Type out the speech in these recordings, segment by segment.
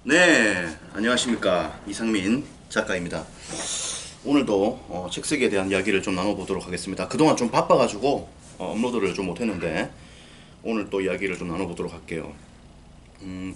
네, 안녕하십니까. 이상민 작가입니다. 오늘도 책 쓰기에 대한 이야기를 좀 나눠보도록 하겠습니다. 그동안 좀 바빠가지고 업로드를 좀 못했는데 오늘 또 이야기를 좀 나눠보도록 할게요.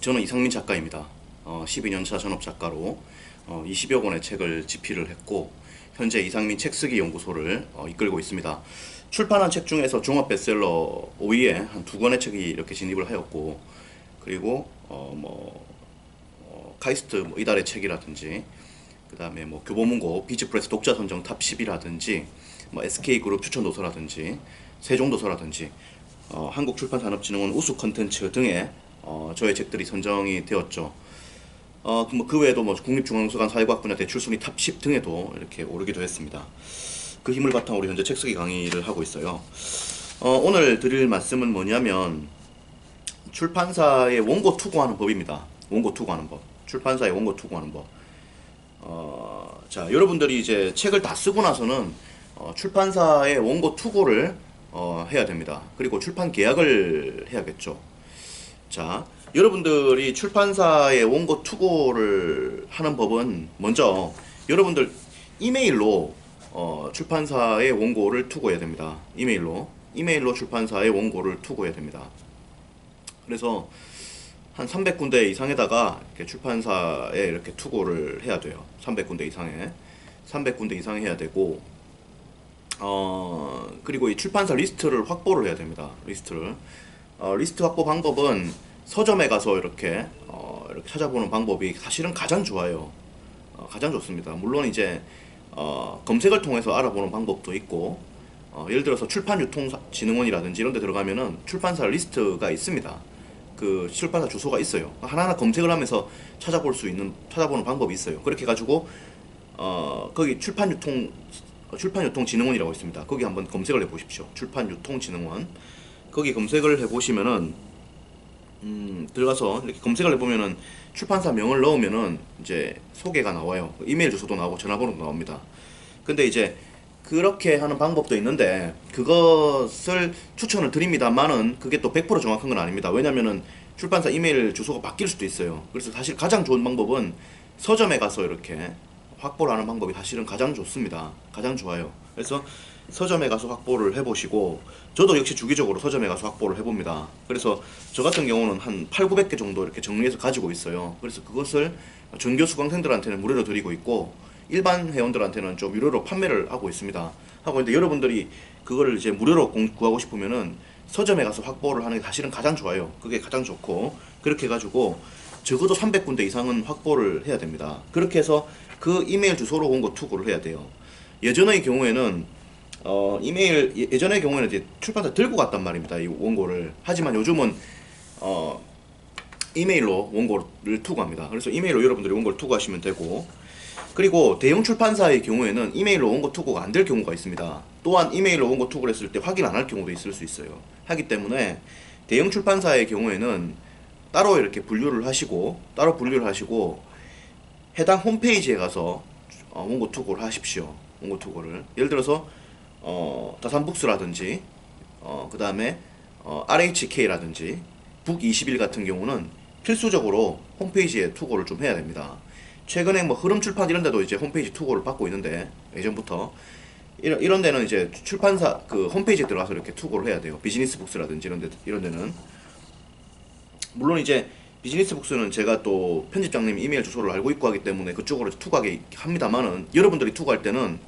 저는 이상민 작가입니다. 12년차 전업작가로 20여 권의 책을 집필을 했고 현재 이상민 책쓰기 연구소를 이끌고 있습니다. 출판한 책 중에서 종합 베스트셀러 5위에 한 2권의 책이 이렇게 진입을 하였고, 그리고 카이스트 이달의 책이라든지, 그 다음에 교보문고 비즈프레스 독자 선정 탑 10이라든지, SK그룹 추천 도서라든지, 세종도서라든지, 한국출판산업진흥원 우수 컨텐츠 등의 저의 책들이 선정이 되었죠. 그 외에도 국립중앙도서관 사회과학 분야 대출순위 탑 10 등에도 이렇게 오르기도 했습니다. 그 힘을 바탕으로 현재 책쓰기 강의를 하고 있어요. 오늘 드릴 말씀은 뭐냐면 출판사의 원고 투고하는 법입니다. 원고 투고하는 법. 출판사의 원고 투고하는 법. 자, 여러분들이 이제 책을 다 쓰고 나서는 출판사의 원고 투고를 해야 됩니다. 그리고 출판 계약을 해야겠죠. 자, 여러분들이 출판사의 원고 투고를 하는 법은 먼저 여러분들 이메일로 출판사의 원고를 투고해야 됩니다. 이메일로 출판사의 원고를 투고해야 됩니다. 그래서 한 300군데 이상에다가 이렇게 출판사에 이렇게 투고를 해야 돼요. 300군데 이상에 해야 되고, 그리고 이 출판사 리스트를 확보를 해야 됩니다. 리스트 확보 방법은 서점에 가서 이렇게 찾아보는 방법이 사실은 가장 좋아요. 가장 좋습니다. 물론 이제 검색을 통해서 알아보는 방법도 있고, 예를 들어서 출판유통진흥원이라든지 이런 데 들어가면은 출판사 리스트가 있습니다. 그 출판사 주소가 있어요. 하나하나 검색을 하면서 찾아보는 방법이 있어요. 그렇게 해가지고 거기 출판유통진흥원이라고 있습니다. 거기 한번 검색을 해보십시오. 출판유통진흥원. 거기 검색을 해보시면은 들어가서 이렇게 검색을 해보면은 출판사 명을 넣으면은 이제 소개가 나와요. 이메일 주소도 나오고 전화번호도 나옵니다. 근데 이제 그렇게 하는 방법도 있는데 그것을 추천을 드립니다만은 그게 또 100% 정확한 건 아닙니다. 왜냐면은 출판사 이메일 주소가 바뀔 수도 있어요. 그래서 사실 가장 좋은 방법은 서점에 가서 이렇게 확보를 하는 방법이 사실은 가장 좋습니다. 가장 좋아요. 그래서 서점에 가서 확보를 해보시고, 저도 역시 주기적으로 서점에 가서 확보를 해봅니다. 그래서 저 같은 경우는 한 8, 900개 정도 이렇게 정리해서 가지고 있어요. 그래서 그것을 전교 수강생들한테는 무료로 드리고 있고, 일반 회원들한테는 좀 유료로 판매를 하고 있습니다. 하고 있는데, 여러분들이 그거를 이제 무료로 구하고 싶으면은 서점에 가서 확보를 하는 게 사실은 가장 좋아요. 그게 가장 좋고, 그렇게 해가지고 적어도 300군데 이상은 확보를 해야 됩니다. 그렇게 해서 그 이메일 주소로 원고 투고를 해야 돼요. 예전의 경우에는 예전의 경우에는 이제 출판사 들고 갔단 말입니다. 이 원고를. 하지만 요즘은 이메일로 원고를 투고합니다. 그래서 이메일로 여러분들이 원고를 투고하시면 되고, 그리고 대형 출판사의 경우에는 이메일로 원고 투고가 안 될 경우가 있습니다. 또한 이메일로 원고 투고를 했을 때 확인 안 할 경우도 있을 수 있어요. 하기 때문에 대형 출판사의 경우에는 따로 이렇게 분류를 하시고 해당 홈페이지에 가서 원고 투고를 하십시오. 원고 투고를. 예를 들어서 다산북스라든지 그 다음에 RHK라든지 북21 같은 경우는 필수적으로 홈페이지에 투고를 좀 해야 됩니다. 최근에 흐름출판 이런 데도 이제 홈페이지 투고를 받고 있는데, 예전부터 이런 데는 이제 출판사 그 홈페이지에 들어가서 이렇게 투고를 해야 돼요. 비즈니스북스라든지 이런 데는. 물론 이제 비즈니스북스는 제가 또 편집장님 이메일 주소를 알고 있고 하기 때문에 그쪽으로 투고하게 합니다만은, 여러분들이 투고할 때는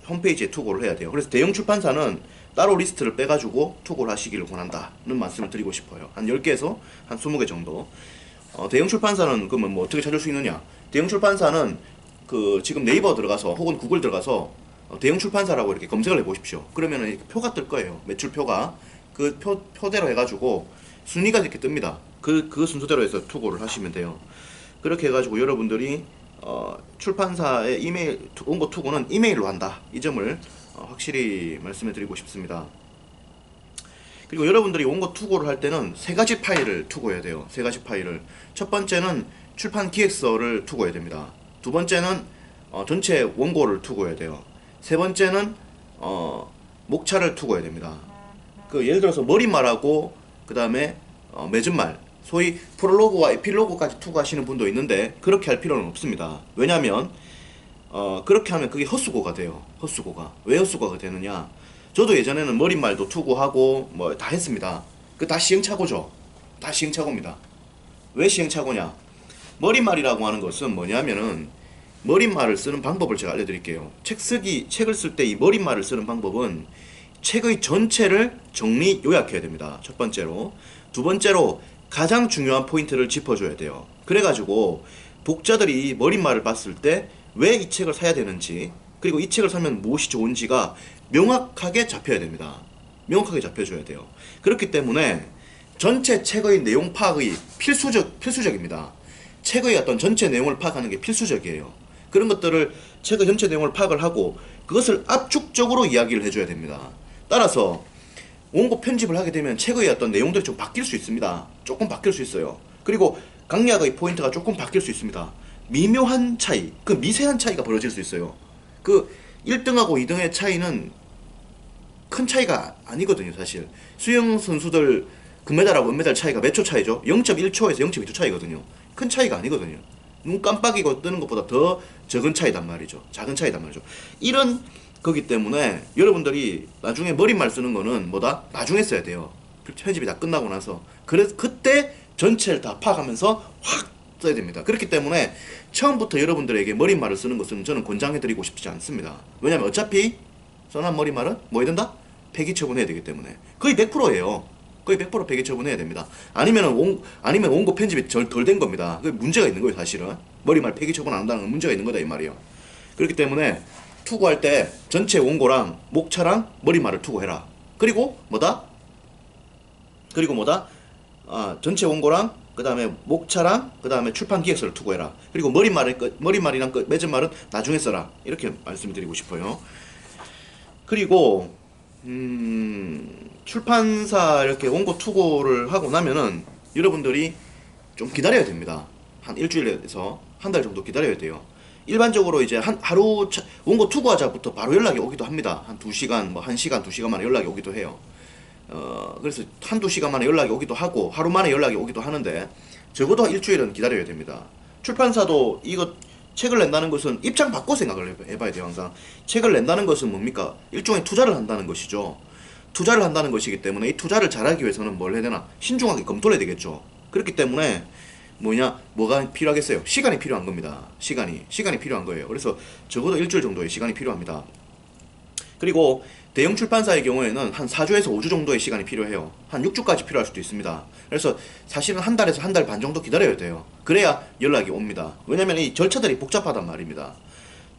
홈페이지에 투고를 해야 돼요. 그래서 대형 출판사는 따로 리스트를 빼가지고 투고를 하시기를 권한다는 말씀을 드리고 싶어요. 한 10개에서 한 20개 정도. 대형 출판사는 그러면 어떻게 찾을 수 있느냐? 대형 출판사는 그 지금 네이버 들어가서 혹은 구글 들어가서 대형 출판사라고 이렇게 검색을 해보십시오. 그러면은 이렇게 표가 뜰 거예요. 매출표가. 그 표대로 해가지고 순위가 이렇게 뜹니다. 그 순서대로 해서 투고를 하시면 돼요. 그렇게 해가지고 여러분들이 출판사의 원고 투고는 이메일로 한다. 이 점을 확실히 말씀해 드리고 싶습니다. 그리고 여러분들이 원고 투고를 할 때는 세 가지 파일을 투고해야 돼요. 세 가지 파일을. 첫 번째는 출판 기획서를 투고해야 됩니다. 두 번째는 전체 원고를 투고해야 돼요. 세 번째는 목차를 투고해야 됩니다. 그 예를 들어서 머릿말하고 그 다음에 맺은말 소위 프롤로그와 에필로그까지 투구하시는 분도 있는데 그렇게 할 필요는 없습니다. 왜냐하면 그렇게 하면 그게 헛수고가 돼요. 헛수고가. 왜 헛수고가 되느냐? 저도 예전에는 머릿말도 투구하고 뭐 다 했습니다. 그 다 시행착오죠. 다 시행착오입니다. 왜 시행착오냐? 머릿말이라고 하는 것은 뭐냐면은 머릿말을 쓰는 방법을 제가 알려드릴게요. 책을 쓸 때 이 머릿말을 쓰는 방법은 책의 전체를 정리 요약해야 됩니다. 첫 번째로. 두 번째로 가장 중요한 포인트를 짚어줘야 돼요. 그래가지고 독자들이 머릿말을 봤을 때 왜 이 책을 사야 되는지, 그리고 이 책을 사면 무엇이 좋은지가 명확하게 잡혀야 됩니다. 명확하게 잡혀줘야 돼요. 그렇기 때문에 전체 책의 내용 파악이 필수적입니다. 책의 어떤 전체 내용을 파악하는 게 필수적이에요. 그런 것들을 책의 전체 내용을 파악을 하고 그것을 압축적으로 이야기를 해줘야 됩니다. 따라서 원고 편집을 하게 되면 책의 어떤 내용들이 좀 바뀔 수 있습니다. 조금 바뀔 수 있어요. 그리고 강약의 포인트가 조금 바뀔 수 있습니다. 미묘한 차이, 그 미세한 차이가 벌어질 수 있어요. 그 1등하고 2등의 차이는 큰 차이가 아니거든요, 사실. 수영 선수들 금메달하고 은메달 차이가 몇 초 차이죠? 0.1초에서 0.2초 차이거든요. 큰 차이가 아니거든요. 눈 깜빡이고 뜨는 것보다 더 적은 차이단 말이죠. 작은 차이단 말이죠. 이런 거기 때문에 여러분들이 나중에 머릿말 쓰는 거는 뭐다? 나중에 써야 돼요. 편집이 다 끝나고 나서. 그래서 그때 전체를 다 파악하면서 확 써야 됩니다. 그렇기 때문에 처음부터 여러분들에게 머릿말을 쓰는 것은 저는 권장해드리고 싶지 않습니다. 왜냐면 어차피 써난 머릿말은 뭐 해야 된다? 폐기 처분해야 되기 때문에. 거의 100%예요. 거의 100% 폐기 처분해야 됩니다. 아니면 원고 편집이 덜 된 겁니다. 그게 문제가 있는 거예요, 사실은. 머릿말 폐기 처분 안 한다는 건 문제가 있는 거다, 이 말이에요. 그렇기 때문에 투구할 때 전체 원고랑 목차랑 머릿말을 투구해라. 그리고 뭐다? 전체 원고랑 그 다음에 목차랑 그 다음에 출판 기획서를 투구해라. 그리고 머릿말이랑 맺은 말은 나중에 써라. 이렇게 말씀드리고 싶어요. 그리고 출판사 이렇게 원고 투고를 하고 나면은 여러분들이 좀 기다려야 됩니다. 한 일주일에서 한 달 정도 기다려야 돼요. 일반적으로 이제 하루 원고 투고하자부터 바로 연락이 오기도 합니다. 한 2시간, 뭐 1시간, 2시간 만에 연락이 오기도 해요. 그래서 한두 시간 만에 연락이 오기도 하고 하루 만에 연락이 오기도 하는데 적어도 일주일은 기다려야 됩니다. 출판사도 이거 책을 낸다는 것은 입장 바꿔 생각을 해봐야 돼요. 항상 책을 낸다는 것은 뭡니까? 일종의 투자를 한다는 것이죠. 투자를 한다는 것이기 때문에 이 투자를 잘하기 위해서는 뭘 해야 되나? 신중하게 검토를 해야 되겠죠. 그렇기 때문에 뭐가 필요하겠어요? 시간이 필요한 겁니다. 시간이 필요한 거예요. 그래서 적어도 일주일 정도의 시간이 필요합니다. 그리고 대형 출판사의 경우에는 한 4주에서 5주 정도의 시간이 필요해요. 한 6주까지 필요할 수도 있습니다. 그래서 사실은 한 달에서 한 달 반 정도 기다려야 돼요. 그래야 연락이 옵니다. 왜냐면 이 절차들이 복잡하단 말입니다.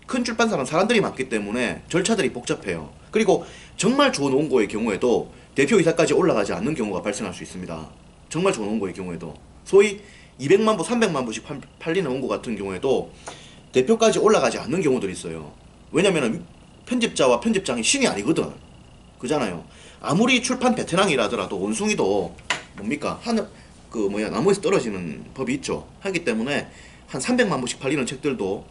큰 출판사는 사람들이 많기 때문에 절차들이 복잡해요. 그리고 정말 좋은 원고의 경우에도 대표이사까지 올라가지 않는 경우가 발생할 수 있습니다. 정말 좋은 원고의 경우에도 소위 200만 부, 300만 부씩 팔리는 원고 같은 경우에도 대표까지 올라가지 않는 경우들이 있어요. 왜냐면은 편집자와 편집장이 신이 아니거든. 그잖아요. 아무리 출판 베테랑이라 하더라도 원숭이도 뭡니까? 나무에서 떨어지는 법이 있죠. 하기 때문에 한 300만 부씩 팔리는 책들도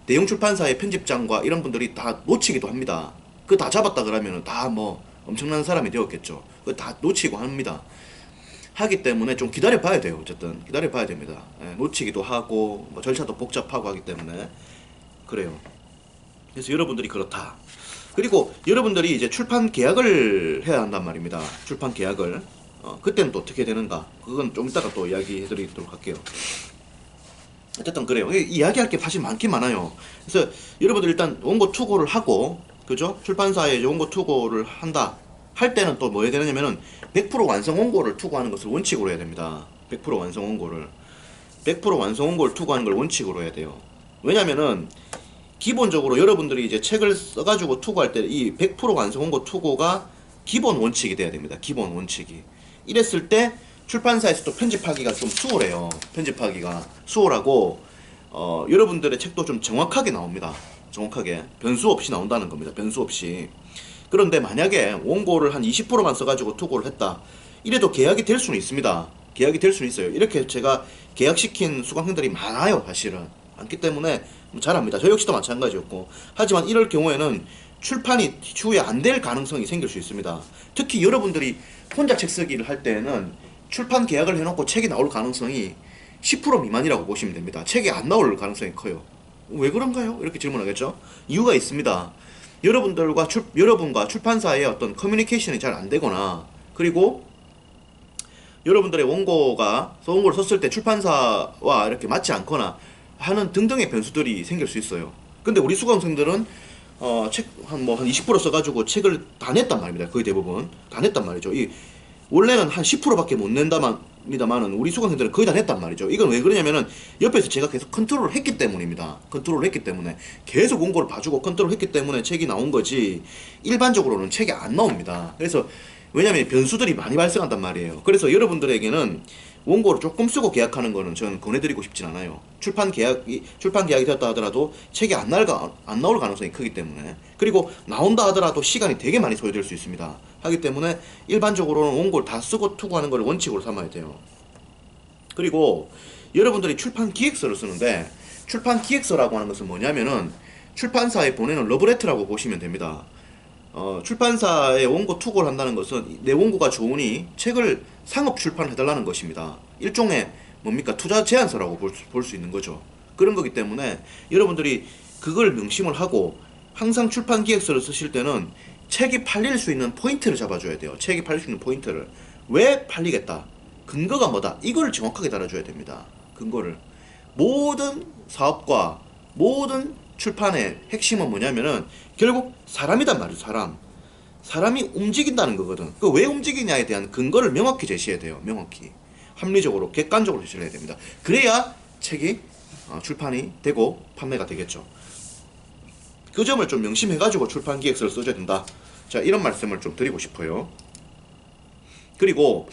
대형 출판사의 편집장과 이런 분들이 다 놓치기도 합니다. 그거 다 잡았다 그러면은 다 뭐 엄청난 사람이 되었겠죠. 그거 다 놓치고 합니다. 하기 때문에 좀 기다려 봐야 돼요. 어쨌든 기다려 봐야 됩니다. 놓치기도 하고 뭐 절차도 복잡하고 하기 때문에 그래요. 그래서 여러분들이 그렇다. 그리고 여러분들이 이제 출판 계약을 해야 한단 말입니다. 출판 계약을. 그때는 또 어떻게 되는가? 그건 좀 이따가 또 이야기해 드리도록 할게요. 어쨌든 그래요. 이야기할 게 사실 많긴 많아요. 그래서 여러분들 일단 원고 투고를 하고, 그죠? 출판사에 이제 원고 투고를 한다. 할 때는 또 뭐 해야 되느냐면은 100% 완성 원고를 투고하는 것을 원칙으로 해야 됩니다. 100% 완성 원고를. 100% 완성 원고를 투고하는 걸 원칙으로 해야 돼요. 왜냐면은 기본적으로 여러분들이 이제 책을 써가지고 투고할 때 이 100% 완성 원고 투고가 기본 원칙이 돼야 됩니다. 기본 원칙이. 이랬을 때 출판사에서 또 편집하기가 좀 수월해요. 편집하기가 수월하고 여러분들의 책도 좀 정확하게 나옵니다. 정확하게 변수 없이 나온다는 겁니다. 변수 없이. 그런데 만약에 원고를 한 20%만 써가지고 투고를 했다. 이래도 계약이 될 수는 있습니다. 계약이 될 수는 있어요. 이렇게 제가 계약시킨 수강생들이 많아요. 사실은 많기 때문에 잘합니다. 저 역시도 마찬가지였고. 하지만 이럴 경우에는 출판이 추후에 안 될 가능성이 생길 수 있습니다. 특히 여러분들이 혼자 책 쓰기를 할 때는 출판 계약을 해놓고 책이 나올 가능성이 10% 미만이라고 보시면 됩니다. 책이 안 나올 가능성이 커요. 왜 그런가요? 이렇게 질문하겠죠. 이유가 있습니다. 여러분과 출판사의 어떤 커뮤니케이션이 잘 안 되거나, 그리고 여러분들의 원고를 썼을 때 출판사와 이렇게 맞지 않거나 하는 등등의 변수들이 생길 수 있어요. 근데 우리 수강생들은 책 한 20% 써가지고 책을 다 냈단 말입니다. 거의 대부분 다 냈단 말이죠. 원래는 한 10%밖에 못 낸답니다만은 우리 수강생들은 거의 다 냈단 말이죠. 이건 왜 그러냐면은 옆에서 제가 계속 컨트롤을 했기 때문입니다. 컨트롤을 했기 때문에 계속 원고를 봐주고 컨트롤을 했기 때문에 책이 나온 거지, 일반적으로는 책이 안 나옵니다. 그래서 왜냐면 변수들이 많이 발생한단 말이에요. 그래서 여러분들에게는 원고를 조금 쓰고 계약하는 거는 저는 권해드리고 싶진 않아요. 출판 계약이 되었다 하더라도 책이 안 나올 가능성이 크기 때문에, 그리고 나온다 하더라도 시간이 되게 많이 소요될 수 있습니다. 하기 때문에 일반적으로는 원고를 다 쓰고 투고하는 걸 원칙으로 삼아야 돼요. 그리고 여러분들이 출판 기획서를 쓰는데, 출판 기획서라고 하는 것은 뭐냐면은 출판사에 보내는 러브레터라고 보시면 됩니다. 출판사에 원고 투고를 한다는 것은 내 원고가 좋으니 책을 상업 출판해달라는 것입니다. 일종의 뭡니까? 투자 제안서라고 볼 수 있는 거죠. 그런 거기 때문에 여러분들이 그걸 명심을 하고 항상 출판 기획서를 쓰실 때는 책이 팔릴 수 있는 포인트를 잡아줘야 돼요. 책이 팔릴 수 있는 포인트를. 왜 팔리겠다? 근거가 뭐다? 이걸 정확하게 달아줘야 됩니다. 근거를. 모든 사업과 모든 출판의 핵심은 뭐냐면은 결국 사람이단 말이죠. 사람이 움직인다는 거거든. 그 왜 움직이냐에 대한 근거를 명확히 제시해야 돼요. 명확히 합리적으로 객관적으로 제시를 해야 됩니다. 그래야 책이 출판이 되고 판매가 되겠죠. 그 점을 좀 명심해가지고 출판 기획서를 써줘야 된다. 자, 이런 말씀을 좀 드리고 싶어요. 그리고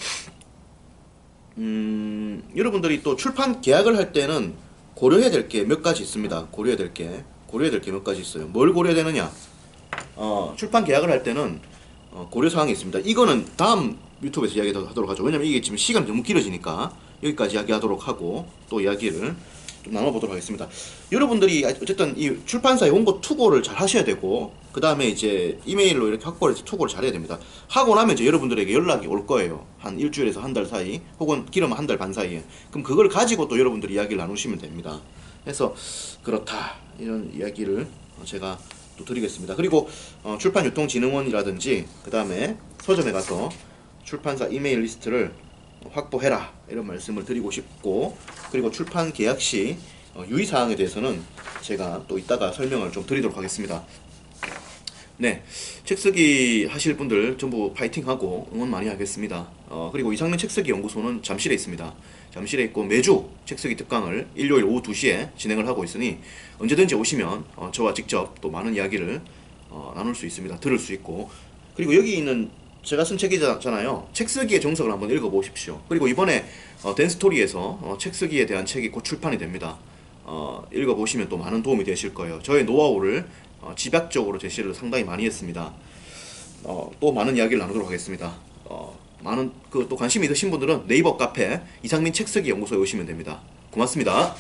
여러분들이 또 출판 계약을 할 때는 고려해야 될 게 몇 가지 있습니다. 고려해야 될 게 몇 가지 있어요. 뭘 고려해야 되느냐? 출판 계약을 할 때는 고려사항이 있습니다. 이거는 다음 유튜브에서 이야기하도록 하죠. 왜냐면 이게 지금 시간이 너무 길어지니까 여기까지 이야기하도록 하고 또 이야기를 좀 나눠보도록 하겠습니다. 여러분들이 어쨌든 이 출판사의 원고 투고를 잘 하셔야 되고, 그 다음에 이제 이메일로 이렇게 확보를 해서 투고를 잘 해야 됩니다. 하고 나면 이제 여러분들에게 연락이 올 거예요. 한 일주일에서 한 달 사이, 혹은 길으면 한 달 반 사이에. 그럼 그걸 가지고 또 여러분들이 이야기를 나누시면 됩니다. 그래서 그렇다, 이런 이야기를 제가 또 드리겠습니다. 그리고 출판유통진흥원이라든지 그 다음에 서점에 가서 출판사 이메일 리스트를 확보해라, 이런 말씀을 드리고 싶고, 그리고 출판 계약 시 유의사항에 대해서는 제가 또 이따가 설명을 좀 드리도록 하겠습니다. 네, 책쓰기 하실 분들 전부 파이팅하고 응원 많이 하겠습니다. 그리고 이상민 책쓰기 연구소는 잠실에 있습니다. 잠실에 있고 매주 책쓰기 특강을 일요일 오후 2시에 진행을 하고 있으니 언제든지 오시면 저와 직접 또 많은 이야기를 나눌 수 있습니다. 들을 수 있고, 그리고 여기 있는 제가 쓴 책이잖아요. 책쓰기의 정석을 한번 읽어보십시오. 그리고 이번에 댄스토리에서 책쓰기에 대한 책이 곧 출판이 됩니다. 읽어보시면 또 많은 도움이 되실 거예요. 저의 노하우를 집약적으로 제시를 상당히 많이 했습니다. 또 많은 이야기를 나누도록 하겠습니다. 많은 또 관심이 있으신 분들은 네이버 카페 이상민 책쓰기 연구소에 오시면 됩니다. 고맙습니다.